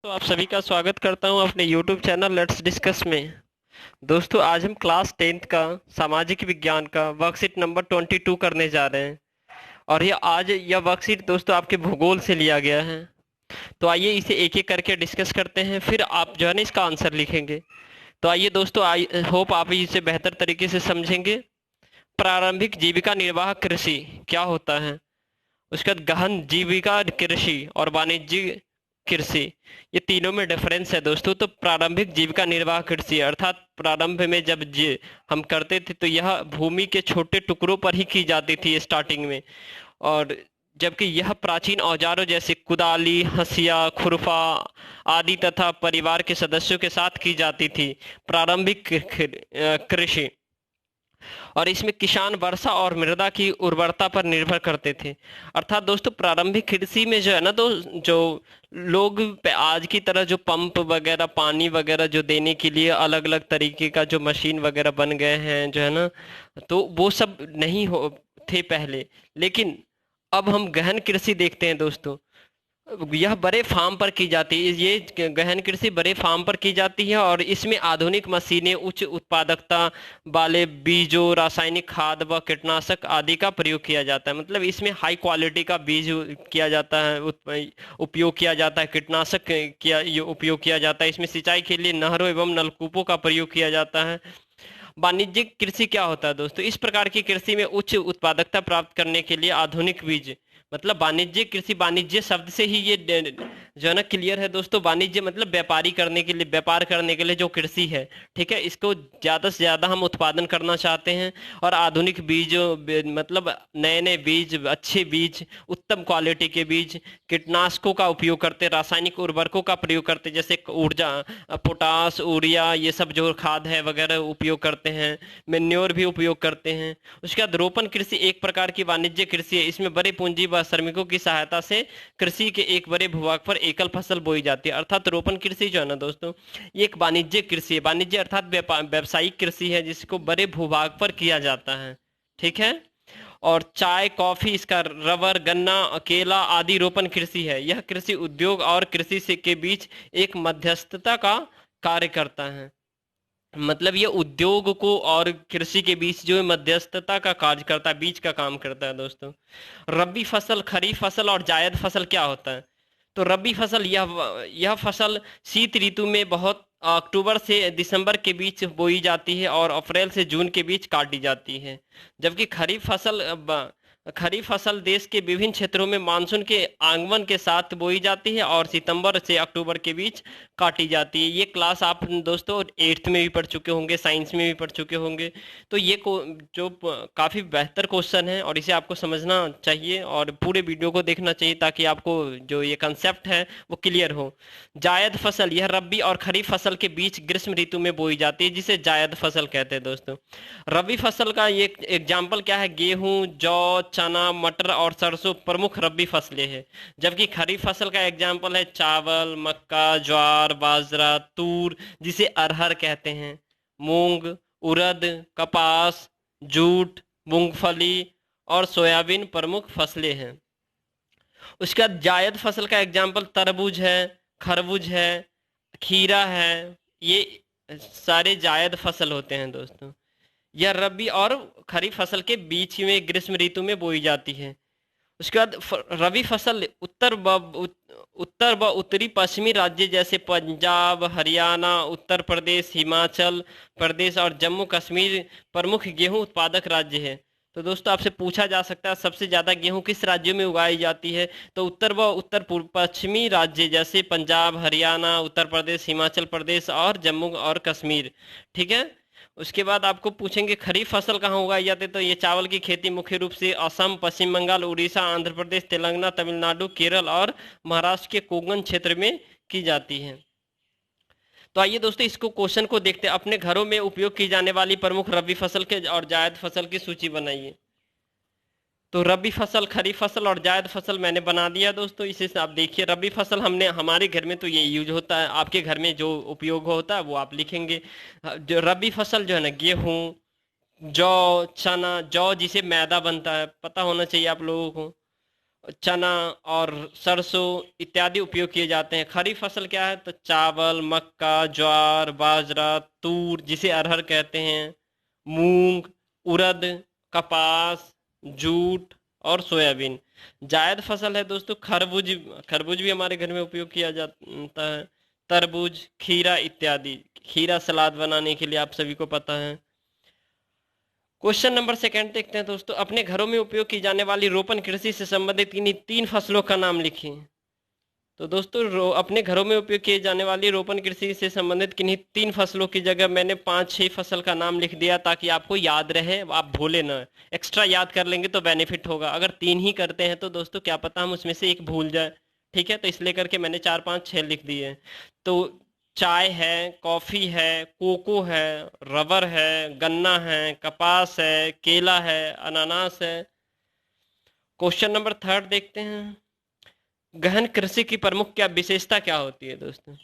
तो आप सभी का स्वागत करता हूं अपने YouTube चैनल लेट्स डिस्कस में। दोस्तों आज हम क्लास 10th का सामाजिक विज्ञान का वर्कशीट नंबर 22 करने जा रहे हैं। और यह वर्कशीट दोस्तों आपके भूगोल से लिया गया है। तो आइए इसे एक एक करके डिस्कस करते हैं, फिर आप जो है ना इसका आंसर लिखेंगे। तो आइए दोस्तों, आई होप आप इसे बेहतर तरीके से समझेंगे। प्रारंभिक जीविका निर्वाह कृषि क्या होता है। उसके बाद गहन जीविका कृषि और वाणिज्यिक कृषि, ये तीनों में डिफरेंस है दोस्तों। तो प्रारंभिक जीविका निर्वाह कृषि अर्थात प्रारंभ में जब हम करते थे तो यह भूमि के छोटे टुकड़ों पर ही की जाती थी स्टार्टिंग में। और जबकि यह प्राचीन औजारों जैसे कुदाली, हंसिया, खुरपा आदि तथा परिवार के सदस्यों के साथ की जाती थी प्रारंभिक कृषि। और इसमें किसान वर्षा और मृदा की उर्वरता पर निर्भर करते थे। अर्थात दोस्तों प्रारंभिक कृषि में जो है ना, तो जो लोग आज की तरह जो पंप वगैरह पानी वगैरह जो देने के लिए अलग अलग तरीके का जो मशीन वगैरह बन गए हैं जो है ना, तो वो सब नहीं हो थे पहले। लेकिन अब हम गहन कृषि देखते हैं दोस्तों। यह बड़े फार्म पर की जाती है, ये गहन कृषि बड़े फार्म पर की जाती है और इसमें आधुनिक मशीनें, उच्च उत्पादकता वाले बीजों, रासायनिक खाद व कीटनाशक आदि का प्रयोग किया जाता है। मतलब इसमें हाई क्वालिटी का बीज किया जाता है, उपयोग किया जाता है, कीटनाशक किया ये उपयोग किया जाता है। इसमें सिंचाई के लिए नहरों एवं नलकूपों का प्रयोग किया जाता है। वाणिज्यिक कृषि क्या होता है दोस्तों। इस प्रकार की कृषि में उच्च उत्पादकता प्राप्त करने के लिए आधुनिक बीज, मतलब वाणिज्यिक कृषि, वाणिज्य शब्द से ही ये जो है ना क्लियर है दोस्तों। वाणिज्य मतलब व्यापारी करने के लिए, व्यापार करने के लिए जो कृषि है, ठीक है, इसको ज्यादा से ज्यादा हम उत्पादन करना चाहते हैं। और आधुनिक बीज मतलब नए नए बीज, अच्छे बीज, उत्तम क्वालिटी के बीज, कीटनाशकों का उपयोग करते, रासायनिक उर्वरकों का प्रयोग करते, जैसे ऊर्जा, पोटास, यूरिया, ये सब जो खाद है वगैरह उपयोग करते हैं। मेन्योर भी उपयोग करते हैं। उसके बाद रोपण कृषि एक प्रकार की वाणिज्य कृषि है। इसमें बड़े पूंजी व श्रमिकों की सहायता से कृषि के एक बड़े भूभाग पर एकल फसल बोई जाती है। अर्थात रोपण कृषि जो है ना दोस्तों, ये एक वाणिज्य कृषि है। वाणिज्य अर्थात व्यावसायिक कृषि है जिसको बड़े भूभाग पर किया जाता है, ठीक है। और चाय, कॉफी, इसका रबर, गन्ना, केला आदि रोपण कृषि है। यह कृषि उद्योग और कृषि से के बीच एक मध्यस्थता का कार्य करता है। मतलब ये उद्योग को और कृषि के बीच जो है मध्यस्थता का कार्य करता है, बीच का काम करता है दोस्तों। रबी फसल, खरीफ फसल और जायद फसल क्या होता है। तो रबी फसल, यह फसल शीत ऋतु में बहुत अक्टूबर से दिसंबर के बीच बोई जाती है और अप्रैल से जून के बीच काटी जाती है। जबकि खरीफ फसल देश के विभिन्न क्षेत्रों में मानसून के आगमन के साथ बोई जाती है और सितंबर से अक्टूबर के बीच काटी जाती है। ये क्लास आप दोस्तों 8th में भी पढ़ चुके होंगे, साइंस में भी पढ़ चुके होंगे। तो ये काफ़ी बेहतर क्वेश्चन है और इसे आपको समझना चाहिए और पूरे वीडियो को देखना चाहिए ताकि आपको जो ये कंसेप्ट है वो क्लियर हो। जायद फसल, यह रबी और खरीफ फसल के बीच ग्रीष्म ऋतु में बोई जाती है, जिसे जायद फसल कहते हैं दोस्तों। रबी फसल का ये एग्जाम्पल क्या है, गेहूं, जौ, चना, मटर और सरसों प्रमुख रबी फसलें हैं। जबकि खरीफ फसल का एग्जाम्पल है चावल, मक्का, ज्वार, बाजरा, तूर जिसे अरहर कहते हैं, मूंग, उड़द, कपास, जूट, मूंगफली और सोयाबीन प्रमुख फसलें हैं। उसके बाद जायद फसल का एग्जाम्पल तरबूज है, खरबूज है, खीरा है। ये सारे जायद फसल होते हैं दोस्तों। यह रबी और खरीफ फसल के बीच में ग्रीष्म ऋतु में बोई जाती है। उसके बाद रबी फसल उत्तर व उत्तरी पश्चिमी राज्य जैसे पंजाब, हरियाणा, उत्तर प्रदेश, हिमाचल प्रदेश और जम्मू कश्मीर प्रमुख गेहूं उत्पादक राज्य है। तो दोस्तों आपसे पूछा जा सकता है सबसे ज़्यादा गेहूं किस राज्य में उगाई जाती है। तो उत्तर व उत्तर पूर्व पश्चिमी राज्य जैसे पंजाब, हरियाणा, उत्तर प्रदेश, हिमाचल प्रदेश और जम्मू और कश्मीर, ठीक है। उसके बाद आपको पूछेंगे खरीफ फसल कहाँ उगाई जाती है। तो ये चावल की खेती मुख्य रूप से असम, पश्चिम बंगाल, उड़ीसा, आंध्र प्रदेश, तेलंगाना, तमिलनाडु, केरल और महाराष्ट्र के कोंकण क्षेत्र में की जाती है। तो आइए दोस्तों इसको क्वेश्चन को देखते हैं। अपने घरों में उपयोग की जाने वाली प्रमुख रबी फसल के और जायद फसल की सूची बनाइए। तो रबी फसल, खरीफ फसल और जायद फसल मैंने बना दिया दोस्तों। इसे से आप देखिए, रबी फसल हमने हमारे घर में तो ये यूज होता है, आपके घर में जो उपयोग होता है वो आप लिखेंगे। जो रबी फसल जो है ना, गेहूं, जौ, चना, जौ जिसे मैदा बनता है, पता होना चाहिए आप लोगों को। चना और सरसों इत्यादि उपयोग किए जाते हैं। खरीफ फसल क्या है? तो चावल, मक्का, ज्वार, बाजरा, तूर जिसे अरहर कहते हैं, मूंग, उड़द, कपास, जूट और सोयाबीन। जायद फसल है दोस्तों खरबूज। खरबूज भी हमारे घर में उपयोग किया जाता है। तरबूज, खीरा इत्यादि। खीरा सलाद बनाने के लिए आप सभी को पता है। क्वेश्चन नंबर सेकंड देखते हैं दोस्तों। अपने घरों में उपयोग की जाने वाली रोपण कृषि से संबंधित किन्हीं 3 फसलों का नाम लिखिए। तो दोस्तों अपने घरों में उपयोग किए जाने वाली रोपण कृषि से संबंधित किन्हीं 3 फसलों की जगह मैंने 5-6 फसल का नाम लिख दिया ताकि आपको याद रहे, आप भूले ना। एक्स्ट्रा याद कर लेंगे तो बेनिफिट होगा। अगर 3 ही करते हैं तो दोस्तों क्या पता हम उसमें से एक भूल जाए। ठीक है, तो इसलिए करके मैंने 4-5-6 लिख दिए। तो चाय है, कॉफी है, कोको है, रबर है, गन्ना है, कपास है, केला है, अनानास है। क्वेश्चन नंबर थर्ड देखते हैं। गहन कृषि की प्रमुख क्या विशेषता क्या होती है दोस्तों?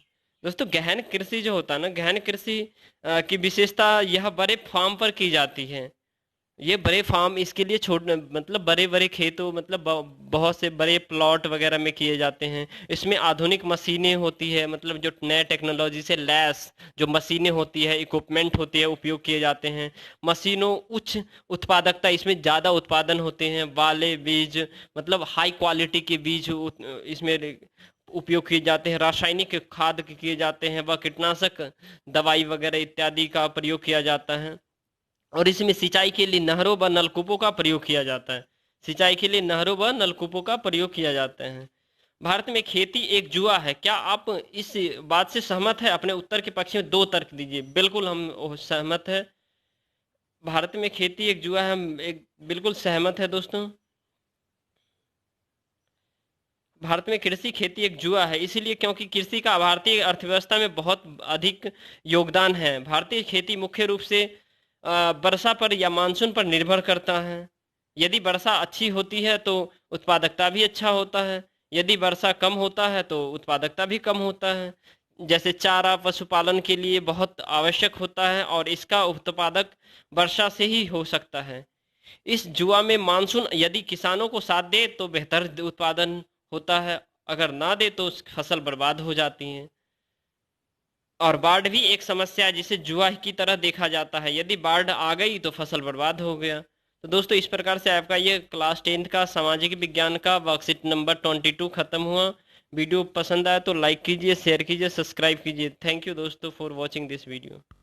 दोस्तों गहन कृषि जो होता है ना, गहन कृषि की विशेषता यह बड़े फार्म पर की जाती है। ये बड़े फार्म इसके लिए छोड़ मतलब बड़े बड़े खेतों मतलब बहुत से बड़े प्लॉट वगैरह में किए जाते हैं। इसमें आधुनिक मशीनें होती है, मतलब जो नए टेक्नोलॉजी से लैस जो मशीनें होती है, इक्विपमेंट होती है, उपयोग किए जाते हैं। मशीनों उच्च उत्पादकता, इसमें ज़्यादा उत्पादन होते हैं वाले बीज, मतलब हाई क्वालिटी के बीज इसमें उपयोग किए जाते हैं। रासायनिक खाद किए जाते हैं व कीटनाशक दवाई वगैरह इत्यादि का प्रयोग किया जाता है। और इसमें सिंचाई के लिए नहरों व नलकूपों का प्रयोग किया जाता है। सिंचाई के लिए नहरों व नलकूपों का प्रयोग किया जाता है। भारत में खेती एक जुआ है, क्या आप इस बात से सहमत है? अपने उत्तर के पक्ष में 2 तर्क दीजिए। बिल्कुल हम सहमत है। भारत में खेती एक जुआ है, हम एक बिल्कुल सहमत है दोस्तों। भारत में कृषि खेती एक जुआ है इसीलिए क्योंकि कृषि का भारतीय अर्थव्यवस्था में बहुत अधिक योगदान है। भारतीय खेती मुख्य रूप से वर्षा पर या मानसून पर निर्भर करता है। यदि वर्षा अच्छी होती है तो उत्पादकता भी अच्छा होता है। यदि वर्षा कम होता है तो उत्पादकता भी कम होता है। जैसे चारा पशुपालन के लिए बहुत आवश्यक होता है और इसका उत्पादक वर्षा से ही हो सकता है। इस जुआ में मानसून यदि किसानों को साथ दे तो बेहतर उत्पादन होता है, अगर ना दे तो फसल बर्बाद हो जाती है। और बाढ़ भी एक समस्या है जिसे जुआ की तरह देखा जाता है। यदि बाढ़ आ गई तो फसल बर्बाद हो गया। तो दोस्तों इस प्रकार से आपका ये क्लास 10th का सामाजिक विज्ञान का वर्कशीट नंबर 22 खत्म हुआ। वीडियो पसंद आया तो लाइक कीजिए, शेयर कीजिए, सब्सक्राइब कीजिए। थैंक यू दोस्तों फॉर वॉचिंग दिस वीडियो।